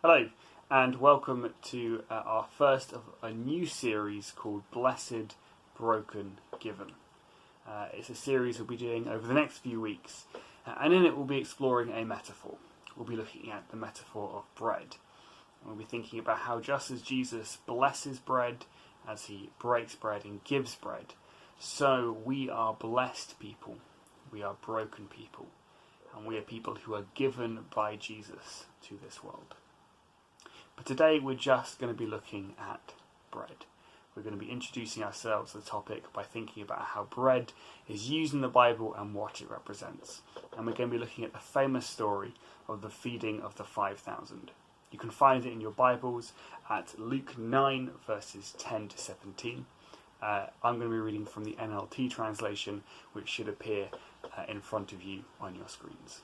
Hello, and welcome to our first of a new series called Blessed, Broken, Given. It's a series we'll be doing over the next few weeks, and in it we'll be exploring a metaphor. We'll be looking at the metaphor of bread. And we'll be thinking about how just as Jesus blesses bread, as he breaks bread and gives bread, so we are blessed people, we are broken people, and we are people who are given by Jesus to this world. But today we're just going to be looking at bread. We're going to be introducing ourselves to the topic by thinking about how bread is used in the Bible and what it represents. And we're going to be looking at the famous story of the feeding of the 5,000. You can find it in your Bibles at Luke 9 verses 10 to 17. I'm going to be reading from the NLT translation, which should appear in front of you on your screens.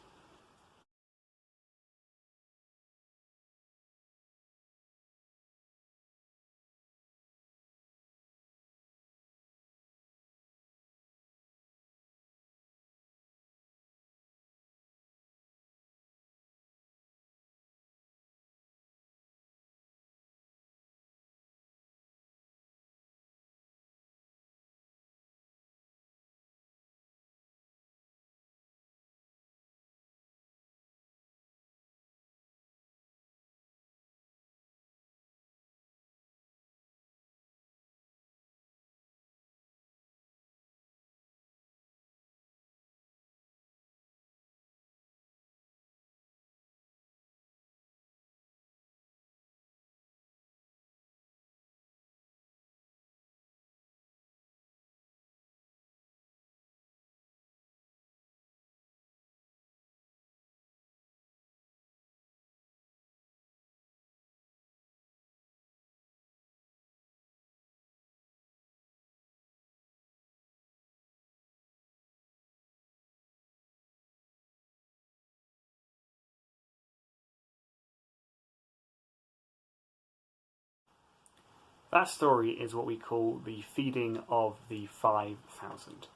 That story is what we call the feeding of the 5,000.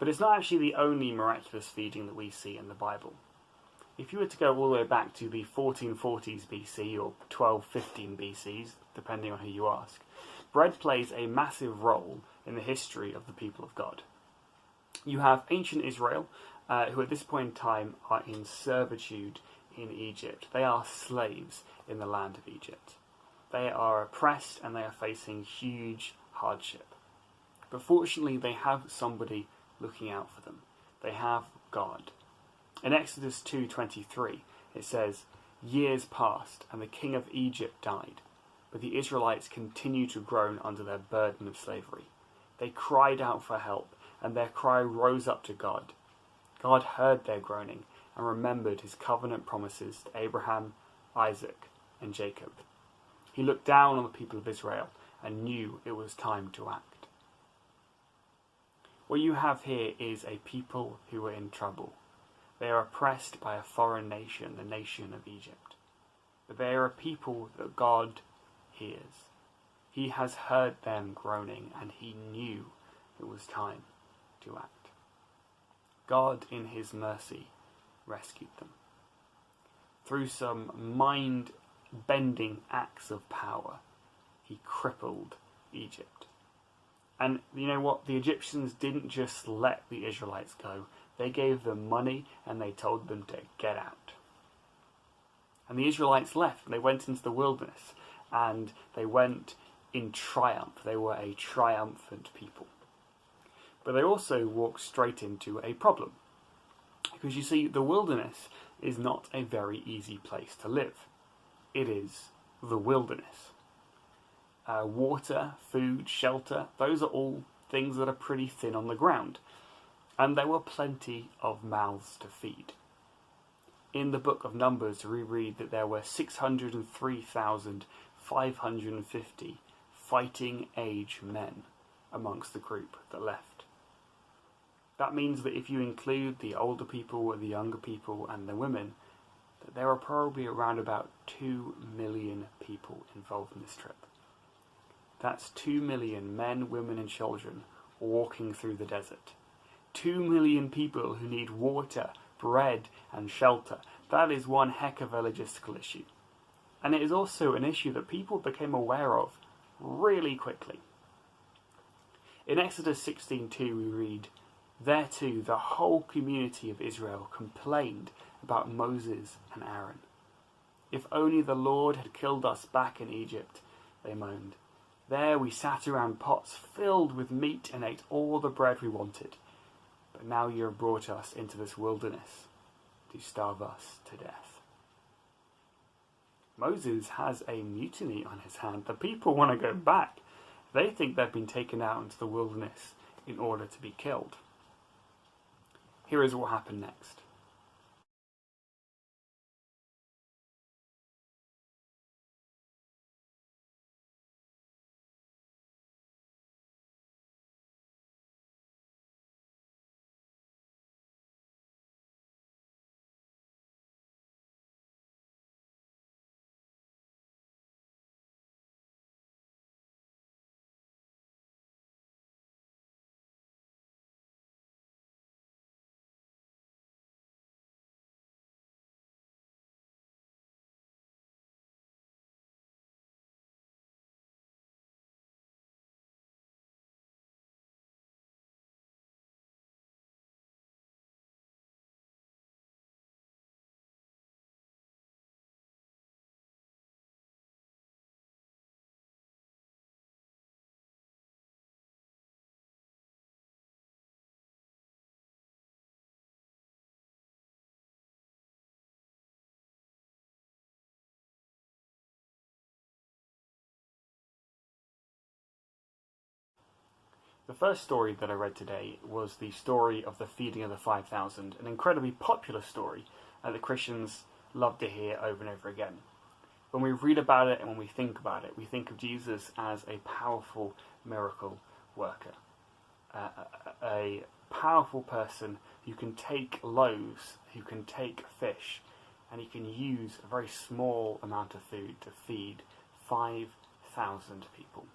But it's not actually the only miraculous feeding that we see in the Bible. If you were to go all the way back to the 1440s BC or 1215 BCs, depending on who you ask, bread plays a massive role in the history of the people of God. You have ancient Israel, who at this point in time are in servitude in Egypt. They are slaves in the land of Egypt. They are oppressed and they are facing huge hardship. But fortunately, they have somebody looking out for them. They have God. In Exodus 2:23, it says, "Years passed, and the king of Egypt died, but the Israelites continued to groan under their burden of slavery. They cried out for help, and their cry rose up to God. God heard their groaning and remembered his covenant promises to Abraham, Isaac, and Jacob. He looked down on the people of Israel and knew it was time to act." What you have here is a people who are in trouble. They are oppressed by a foreign nation, the nation of Egypt. But they are a people that God hears. He has heard them groaning and he knew it was time to act. God, in his mercy, rescued them. Through some mind-bending acts of power, he crippled Egypt. And you know what? The Egyptians didn't just let the Israelites go. They gave them money and they told them to get out. And the Israelites left. They went into the wilderness and they went in triumph. They were a triumphant people. But they also walked straight into a problem. Because you see, the wilderness is not a very easy place to live. It is the wilderness. Water, food, shelter, those are all things that are pretty thin on the ground. And there were plenty of mouths to feed. In the book of Numbers, we read that there were 603,550 fighting age men amongst the group that left. That means that if you include the older people, the younger people, and the women, that there are probably around about 2 million people involved in this trip. That's 2 million men, women, and children walking through the desert. 2 million people who need water, bread, and shelter. That is one heck of a logistical issue. And it is also an issue that people became aware of really quickly. In Exodus 16:2 we read, "There too the whole community of Israel complained about Moses and Aaron. If only the Lord had killed us back in Egypt, they moaned. There we sat around pots filled with meat and ate all the bread we wanted. But now you have brought us into this wilderness to starve us to death." Moses has a mutiny on his hand. The people want to go back. They think they've been taken out into the wilderness in order to be killed. Here is what happened next. The first story that I read today was the story of the feeding of the 5,000, an incredibly popular story that Christians love to hear over and over again. When we read about it and when we think about it, we think of Jesus as a powerful miracle worker, a powerful person who can take loaves, who can take fish, and he can use a very small amount of food to feed 5,000 people.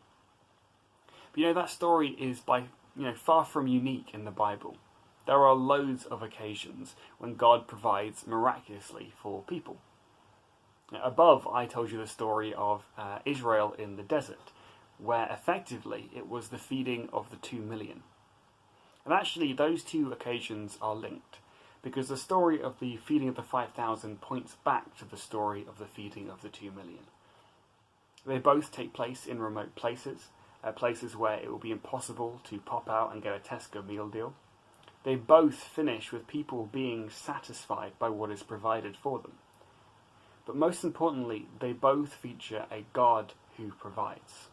But that story is far from unique in the Bible. There are loads of occasions when God provides miraculously for people. Above, I told you the story of Israel in the desert, where effectively it was the feeding of the 2 million. And actually, those two occasions are linked, because the story of the feeding of the 5,000 points back to the story of the feeding of the 2 million. They both take place in remote places, places where it will be impossible to pop out and get a Tesco meal deal. They both finish with people being satisfied by what is provided for them. But most importantly, they both feature a God who provides.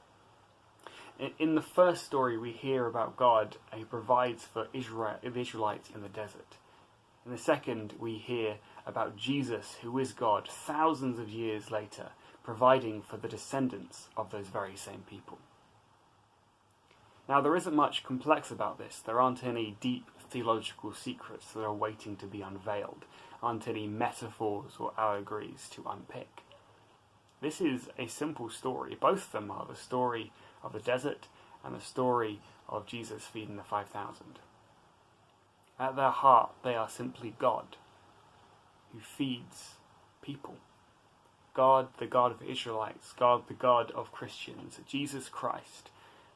In the first story, we hear about God who provides for Israel, the Israelites in the desert. In the second, we hear about Jesus, who is God, thousands of years later, providing for the descendants of those very same people. Now, there isn't much complex about this. There aren't any deep theological secrets that are waiting to be unveiled. Aren't any metaphors or allegories to unpick. This is a simple story. Both of them are the story of the desert and the story of Jesus feeding the 5,000. At their heart, they are simply God, who feeds people. God, the God of Israelites. God, the God of Christians. Jesus Christ,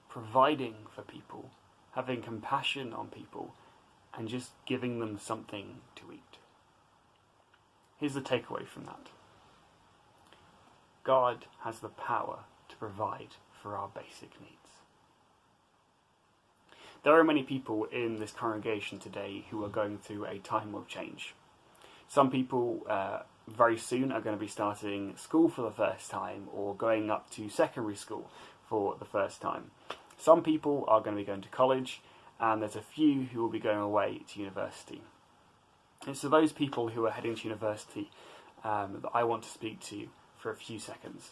providing for people, having compassion on people, and just giving them something to eat. Here's the takeaway from that. God has the power to provide for our basic needs. There are many people in this congregation today who are going through a time of change. Some people very soon are going to be starting school for the first time or going up to secondary school for the first time. Some people are going to be going to college, and there's a few who will be going away to university. And so those people who are heading to university that I want to speak to for a few seconds.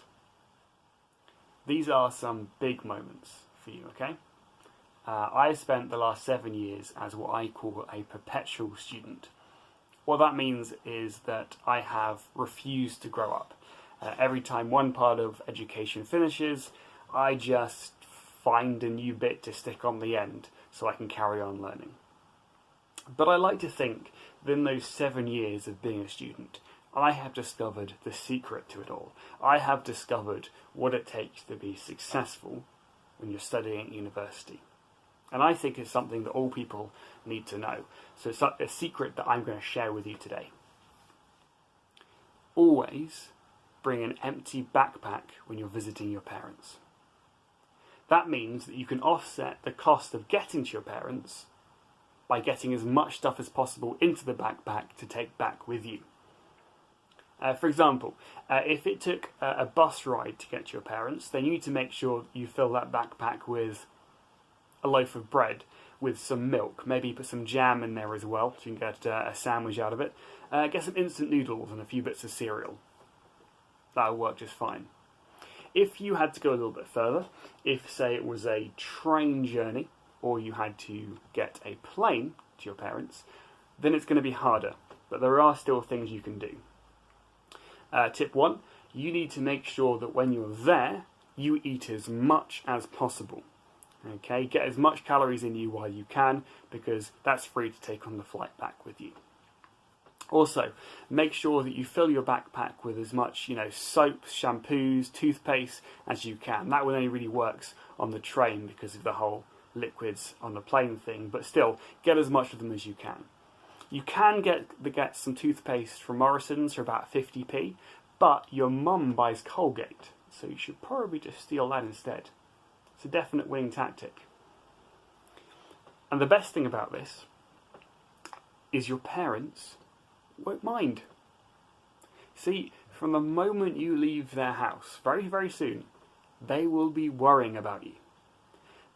These are some big moments for you, okay? I spent the last 7 years as what I call a perpetual student. What that means is that I have refused to grow up. Every time one part of education finishes, I just find a new bit to stick on the end so I can carry on learning. But I like to think that in those 7 years of being a student, I have discovered the secret to it all. I have discovered what it takes to be successful when you're studying at university. And I think it's something that all people need to know. So it's a secret that I'm going to share with you today. Always bring an empty backpack when you're visiting your parents. That means that you can offset the cost of getting to your parents by getting as much stuff as possible into the backpack to take back with you. For example, if it took a bus ride to get to your parents, then you need to make sure you fill that backpack with a loaf of bread with some milk. Maybe put some jam in there as well, so you can get a sandwich out of it. Get some instant noodles and a few bits of cereal. That'll work just fine. If you had to go a little bit further, if, say, it was a train journey, or you had to get a plane to your parents, then it's going to be harder. But there are still things you can do. Tip 1, you need to make sure that when you're there, you eat as much as possible. Okay, get as much calories in you while you can, because that's free to take on the flight back with you. Also, make sure that you fill your backpack with as much, soaps, shampoos, toothpaste as you can. That one only really works on the train because of the whole liquids on the plane thing, but still, get as much of them as you can. You can get some toothpaste from Morrison's for about 50p, but your mum buys Colgate, so you should probably just steal that instead. It's a definite winning tactic. And the best thing about this is your parents won't mind. See, from the moment you leave their house, very, very soon, they will be worrying about you.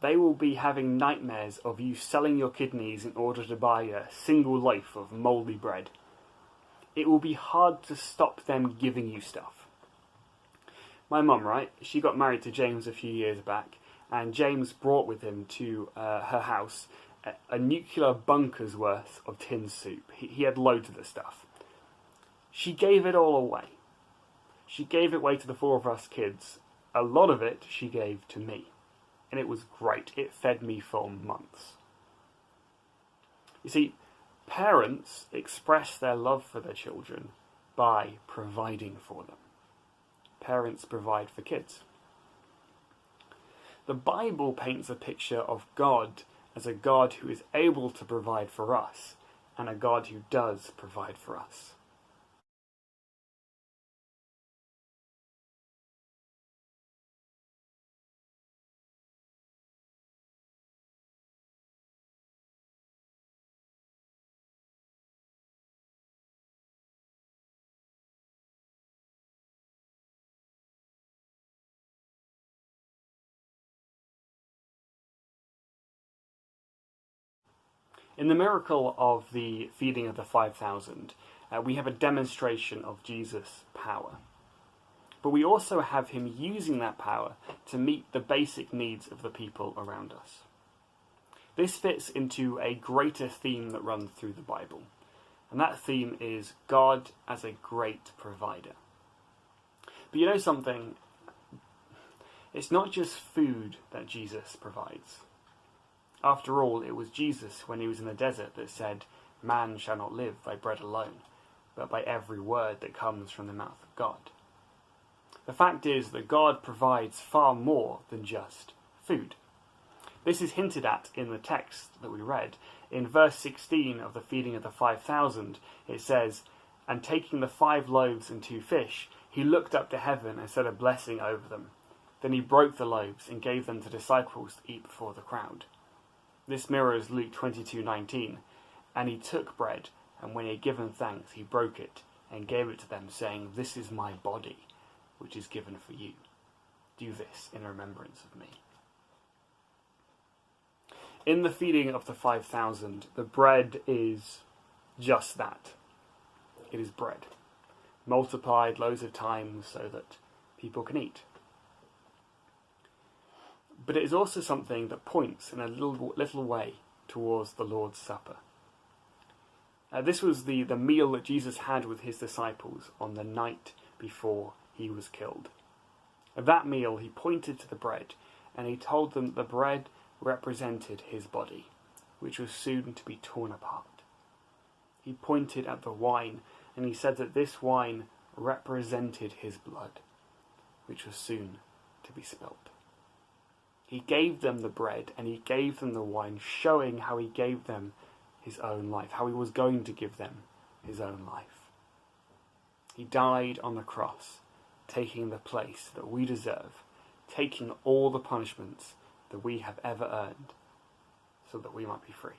They will be having nightmares of you selling your kidneys in order to buy a single loaf of mouldy bread. It will be hard to stop them giving you stuff. My mum, right, she got married to James a few years back, and James brought with him to her house a nuclear bunker's worth of tin soup. He had loads of the stuff. She gave it all away. She gave it away to the four of us kids. A lot of it she gave to me. And it was great. It fed me for months. You see, parents express their love for their children by providing for them. Parents provide for kids. The Bible paints a picture of God as a God who is able to provide for us, and a God who does provide for us. In the miracle of the feeding of the 5,000, we have a demonstration of Jesus' power. But we also have him using that power to meet the basic needs of the people around us. This fits into a greater theme that runs through the Bible, and that theme is God as a great provider. But you know something? It's not just food that Jesus provides. After all, it was Jesus, when he was in the desert, that said, "Man shall not live by bread alone, but by every word that comes from the mouth of God." The fact is that God provides far more than just food. This is hinted at in the text that we read. In verse 16 of the feeding of the 5,000, it says, "And taking the 5 loaves and 2 fish, he looked up to heaven and said a blessing over them. Then he broke the loaves and gave them to the disciples to eat before the crowd." This mirrors Luke 22:19. "And he took bread, and when he had given thanks, he broke it and gave it to them, saying, 'This is my body, which is given for you. Do this in remembrance of me.'" In the feeding of the 5,000, the bread is just that. It is bread, multiplied loads of times so that people can eat. But it is also something that points in a little way towards the Lord's Supper. This was the meal that Jesus had with his disciples on the night before he was killed. At that meal, he pointed to the bread, and he told them that the bread represented his body, which was soon to be torn apart. He pointed at the wine and he said that this wine represented his blood, which was soon to be spilt. He gave them the bread and he gave them the wine, showing how he gave them his own life, how he was going to give them his own life. He died on the cross, taking the place that we deserve, taking all the punishments that we have ever earned, so that we might be free.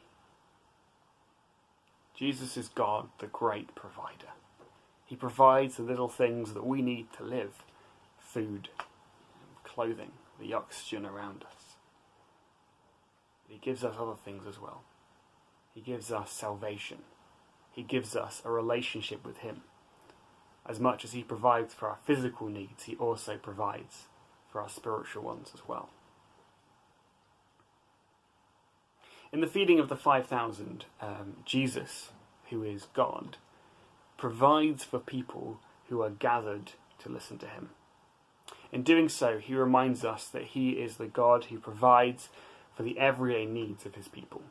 Jesus is God, the great provider. He provides the little things that we need to live: food, clothing, the oxygen around us. He gives us other things as well. He gives us salvation. He gives us a relationship with him. As much as he provides for our physical needs, he also provides for our spiritual ones as well. In the feeding of the 5,000, Jesus, who is God, provides for people who are gathered to listen to him. In doing so, he reminds us that he is the God who provides for the everyday needs of his people.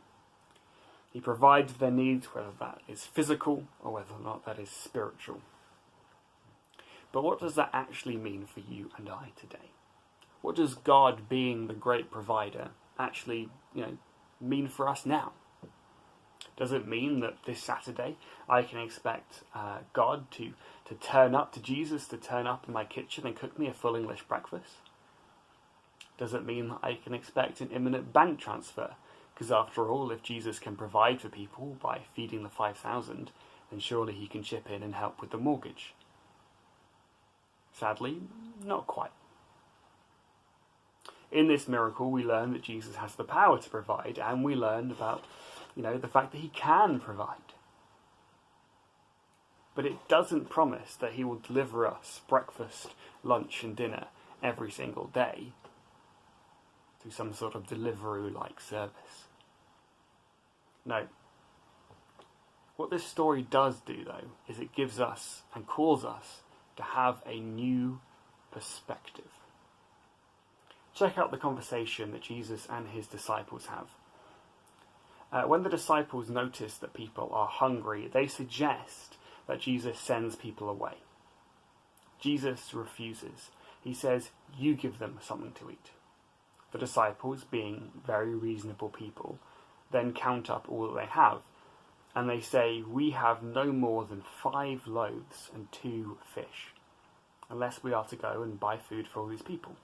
He provides their needs, whether that is physical or whether or not that is spiritual. But what does that actually mean for you and I today? What does God being the great provider actually, mean for us now? Does it mean that this Saturday I can expect God to turn up, to Jesus to turn up in my kitchen and cook me a full English breakfast? Does it mean that I can expect an imminent bank transfer? Because after all, if Jesus can provide for people by feeding the 5,000, then surely he can chip in and help with the mortgage. Sadly, not quite. In this miracle, we learn that Jesus has the power to provide, and we learn about, the fact that he can provide. But it doesn't promise that he will deliver us breakfast, lunch, and dinner every single day through some sort of Deliveroo-like service. No. What this story does do, though, is it gives us and calls us to have a new perspective. Check out the conversation that Jesus and his disciples have. When the disciples notice that people are hungry, they suggest that Jesus sends people away. Jesus refuses. He says, "You give them something to eat." The disciples, being very reasonable people, then count up all that they have, and they say, "We have no more than 5 loaves and 2 fish, unless we are to go and buy food for all these people."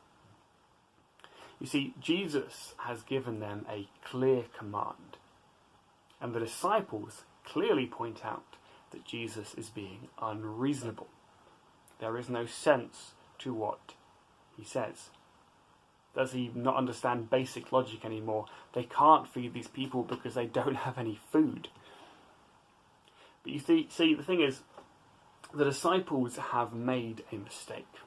You see, Jesus has given them a clear command, and the disciples clearly point out that Jesus is being unreasonable. There is no sense to what he says. Does he not understand basic logic anymore? They can't feed these people because they don't have any food. But you see, the thing is, the disciples have made a mistake.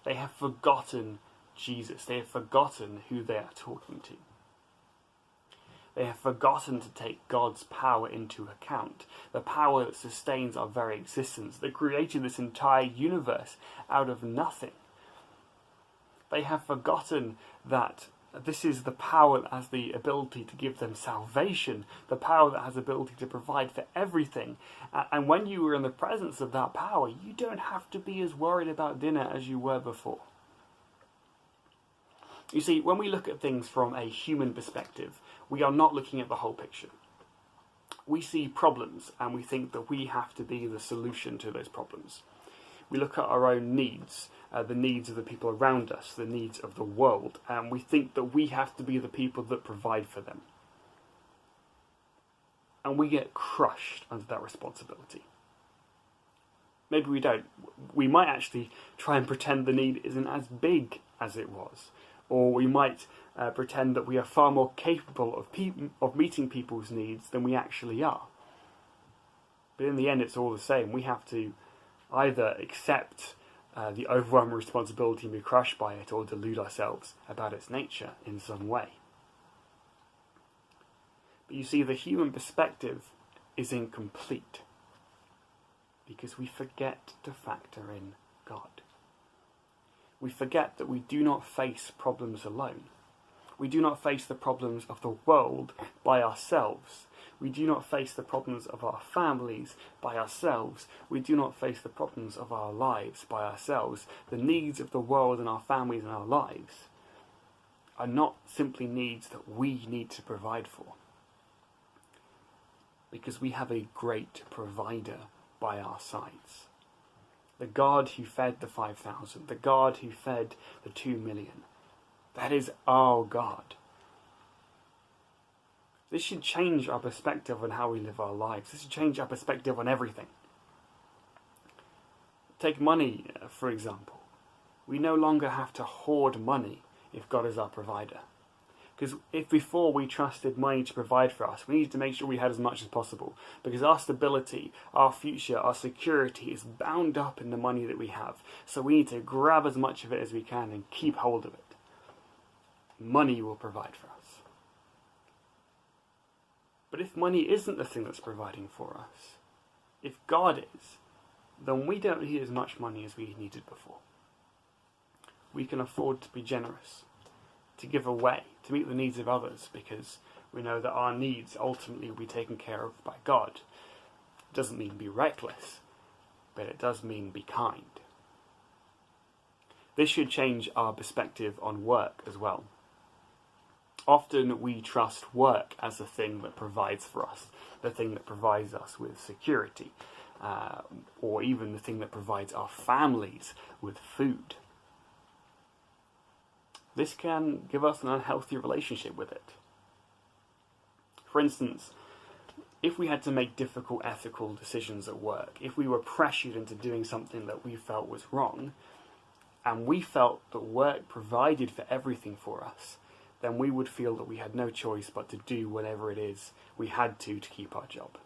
They have forgotten Jesus. They have forgotten who they are talking to. They have forgotten to take God's power into account, the power that sustains our very existence, that created this entire universe out of nothing. They have forgotten that this is the power that has the ability to give them salvation, the power that has the ability to provide for everything. And when you are in the presence of that power, you don't have to be as worried about dinner as you were before. You see, when we look at things from a human perspective, we are not looking at the whole picture. We see problems and we think that we have to be the solution to those problems. We look at our own needs, the needs of the people around us, the needs of the world, and we think that we have to be the people that provide for them. And we get crushed under that responsibility. Maybe we don't. We might actually try and pretend the need isn't as big as it was. Or we might pretend that we are far more capable of meeting people's needs than we actually are. But in the end, it's all the same. We have to either accept the overwhelming responsibility and be crushed by it, or delude ourselves about its nature in some way. But you see, the human perspective is incomplete because we forget to factor in God. We forget that we do not face problems alone. We do not face the problems of the world by ourselves. We do not face the problems of our families by ourselves. We do not face the problems of our lives by ourselves. The needs of the world and our families and our lives are not simply needs that we need to provide for, because we have a great provider by our sides. The God who fed the 5,000, the God who fed the 2 million, that is our God. This should change our perspective on how we live our lives. This should change our perspective on everything. Take money, for example. We no longer have to hoard money if God is our provider. Because if before we trusted money to provide for us, we needed to make sure we had as much as possible. Because our stability, our future, our security is bound up in the money that we have. So we need to grab as much of it as we can and keep hold of it. Money will provide for us. But if money isn't the thing that's providing for us, if God is, then we don't need as much money as we needed before. We can afford to be generous, to give away, to meet the needs of others, because we know that our needs ultimately will be taken care of by God. It doesn't mean be reckless, but it does mean be kind. This should change our perspective on work as well. Often we trust work as the thing that provides for us, the thing that provides us with security, or even the thing that provides our families with food. This can give us an unhealthy relationship with it. For instance, if we had to make difficult ethical decisions at work, if we were pressured into doing something that we felt was wrong, and we felt that work provided for everything for us, then we would feel that we had no choice but to do whatever it is we had to keep our job.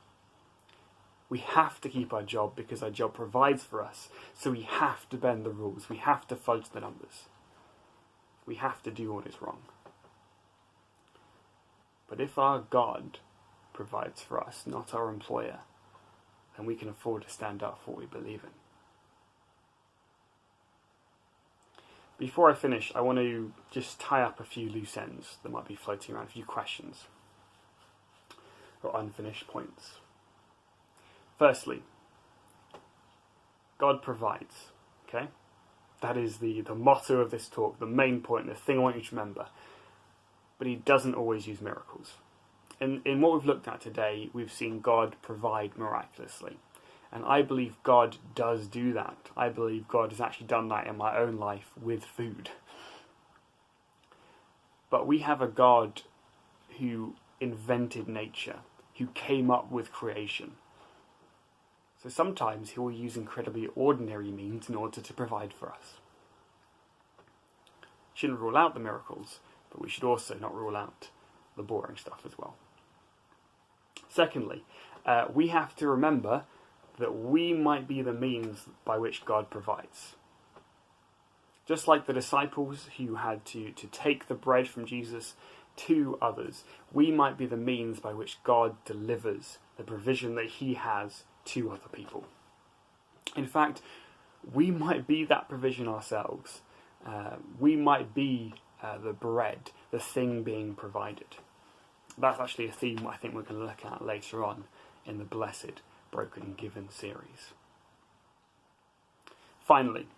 We have to keep our job because our job provides for us, so we have to bend the rules, we have to fudge the numbers. We have to do what is wrong. But if our God provides for us, not our employer, then we can afford to stand up for what we believe in. Before I finish, I want to just tie up a few loose ends that might be floating around, a few questions or unfinished points. Firstly, God provides, okay? That is the motto of this talk, the main point, the thing I want you to remember. But he doesn't always use miracles. In what we've looked at today, we've seen God provide miraculously. And I believe God does do that. I believe God has actually done that in my own life with food. But we have a God who invented nature, who came up with creation. So sometimes he will use incredibly ordinary means in order to provide for us. Shouldn't rule out the miracles, but we should also not rule out the boring stuff as well. Secondly, we have to remember that we might be the means by which God provides. Just like the disciples who had to take the bread from Jesus to others, we might be the means by which God delivers the provision that he has to other people. In fact, we might be that provision ourselves. We might be the bread, the thing being provided. That's actually a theme I think we're going to look at later on in the Blessed, Broken and Given series. Finally,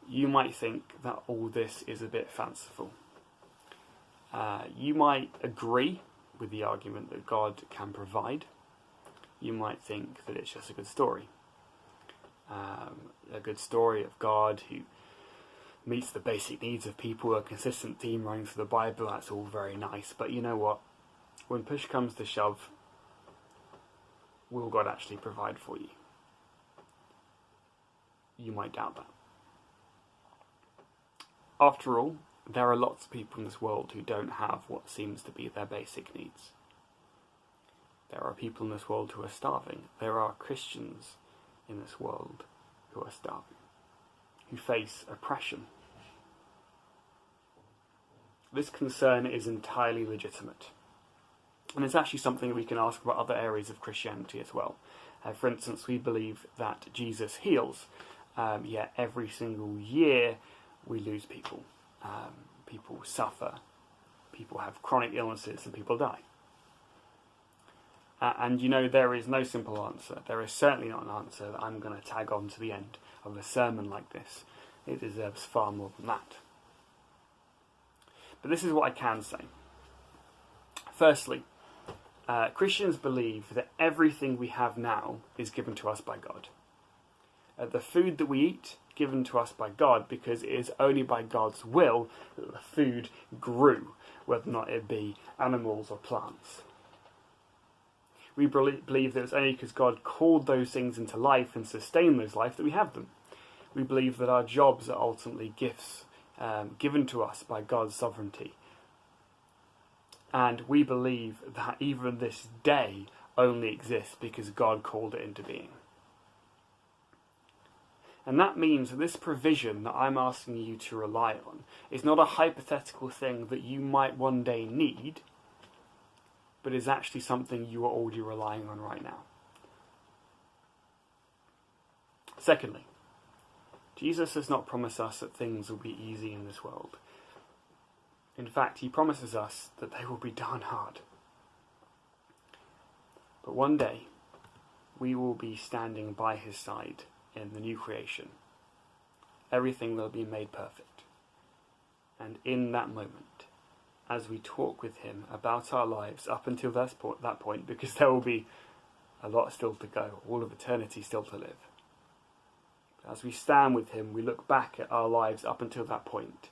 you might think that all this is a bit fanciful. You might agree with the argument that God can provide. You might think that it's just a good story. A good story of God who meets the basic needs of people, a consistent theme running through the Bible. That's all very nice. But you know what? When push comes to shove, will God actually provide for you? You might doubt that. After all, there are lots of people in this world who don't have what seems to be their basic needs. There are people in this world who are starving. There are Christians in this world who are starving, who face oppression. This concern is entirely legitimate. And it's actually something we can ask about other areas of Christianity as well. For instance, we believe that Jesus heals, yet every single year we lose people. People suffer People have chronic illnesses and people die. And there is no simple answer. There is certainly not an answer that I'm going to tag on to the end of a sermon like this. It deserves far more than that. But this is what I can say. Firstly, Christians believe that everything we have now is given to us by God. The food that we eat, given to us by God, because it is only by God's will that the food grew, whether or not it be animals or plants. We believe that it's only because God called those things into life and sustained those life that we have them. We believe that our jobs are ultimately gifts given to us by God's sovereignty. And we believe that even this day only exists because God called it into being. And that means that this provision that I'm asking you to rely on is not a hypothetical thing that you might one day need, but is actually something you are already relying on right now. Secondly, Jesus does not promise us that things will be easy in this world. In fact, he promises us that they will be darn hard. But one day, we will be standing by his side in the new creation. Everything will be made perfect. And in that moment, as we talk with him about our lives up until that point, because there will be a lot still to go, all of eternity still to live. As we stand with him, we look back at our lives up until that point,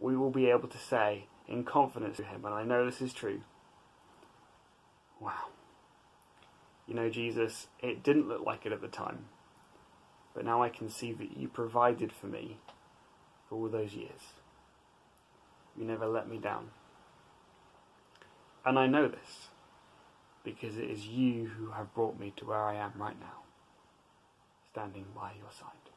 we will be able to say in confidence to him, and I know this is true, wow, Jesus, it didn't look like it at the time, but now I can see that you provided for me for all those years. You never let me down. And I know this because it is you who have brought me to where I am right now, standing by your side.